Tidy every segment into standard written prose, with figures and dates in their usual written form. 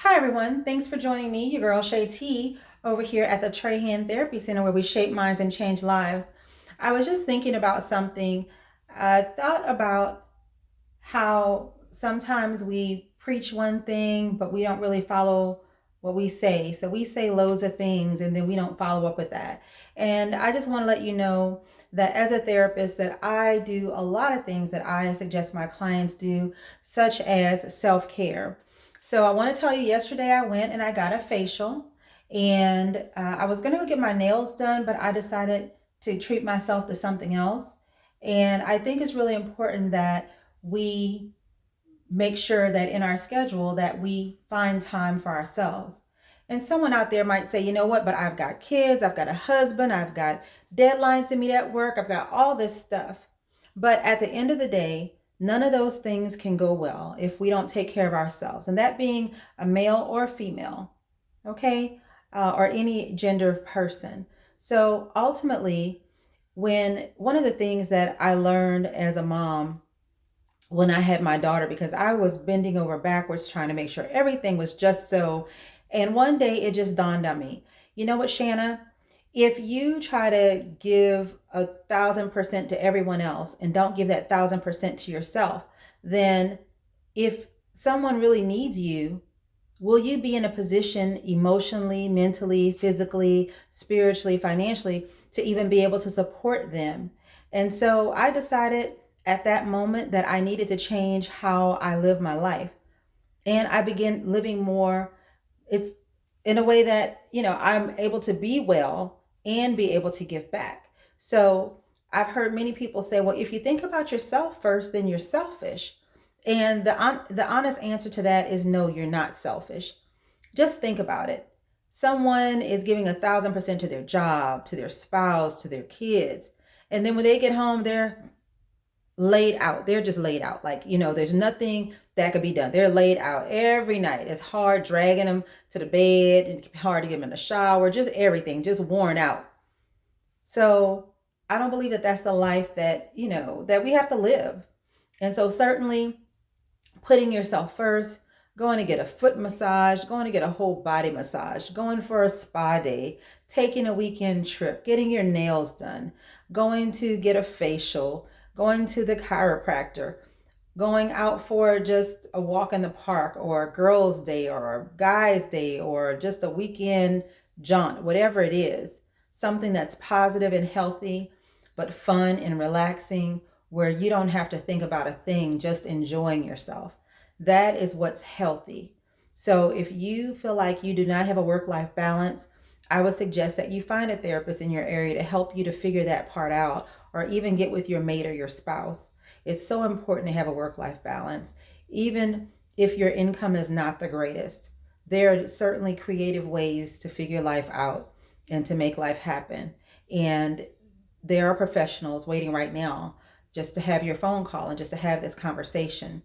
Hi everyone, thanks for joining me, your girl Shay T, over here at the Trahan Therapy Center where we shape minds and change lives. I was just thinking about something. I thought about how sometimes we preach one thing, but we don't really follow what we say. So we say loads of things and then we don't follow up with that. And I just want to let you know that as a therapist that I do a lot of things that I suggest my clients do, such as self-care. So I want to tell you, yesterday I went and I got a facial, and I was going to go get my nails done, but I decided to treat myself to something else. And I think it's really important that we make sure that in our schedule that we find time for ourselves. And someone out there might say, you know what, but I've got kids, I've got a husband, I've got deadlines to meet at work, I've got all this stuff. But at the end of the day, none of those things can go well if we don't take care of ourselves. And that being a male or a female, okay, or any gender person. So ultimately, when one of the things that I learned as a mom when I had my daughter, because I was bending over backwards trying to make sure everything was just so. And one day it just dawned on me, you know what, Shanna? If you try to give 1,000% to everyone else and don't give that 1,000% to yourself, then if someone really needs you, will you be in a position emotionally, mentally, physically, spiritually, financially to even be able to support them? And so I decided at that moment that I needed to change how I live my life. And I began living more, it's in a way that, I'm able to be well and be able to give back. So I've heard many people say, well, if you think about yourself first, then you're selfish. And the honest answer to that is no, you're not selfish. Just think about it. Someone is giving 1,000% to their job, to their spouse, to their kids. And then when they get home, they're laid out. They're just laid out. Like, there's nothing that could be done. They're laid out every night. It's hard dragging them to the bed, and hard to get them in the shower, just everything, just worn out. So I don't believe that that's the life that, that we have to live. And so certainly putting yourself first, going to get a foot massage, going to get a whole body massage, going for a spa day, taking a weekend trip, getting your nails done, going to get a facial, going to the chiropractor, going out for just a walk in the park, or a girls' day, or a guys' day, or just a weekend jaunt, whatever it is, something that's positive and healthy, but fun and relaxing, where you don't have to think about a thing, just enjoying yourself. That is what's healthy. So if you feel like you do not have a work-life balance, I would suggest that you find a therapist in your area to help you to figure that part out, or even get with your mate or your spouse. It's so important to have a work-life balance. Even if your income is not the greatest, there are certainly creative ways to figure life out and to make life happen. And there are professionals waiting right now just to have your phone call and just to have this conversation.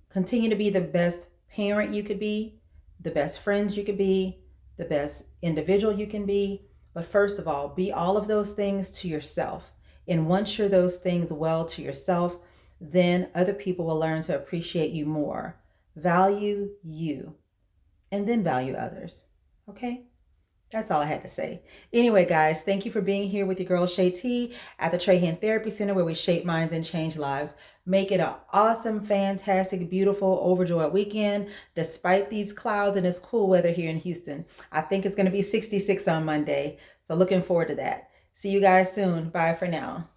Continue to be the best parent you could be, the best friends you could be, the best individual you can be. But first of all, be all of those things to yourself. And once you're those things well to yourself, then other people will learn to appreciate you more, value you, and then value others. Okay? That's all I had to say. Anyway, guys, thank you for being here with your girl Shay T at the Trahan Therapy Center, where we shape minds and change lives. Make it an awesome, fantastic, beautiful, overjoyed weekend, despite these clouds and this cool weather here in Houston. I think it's going to be 66 on Monday. So looking forward to that. See you guys soon. Bye for now.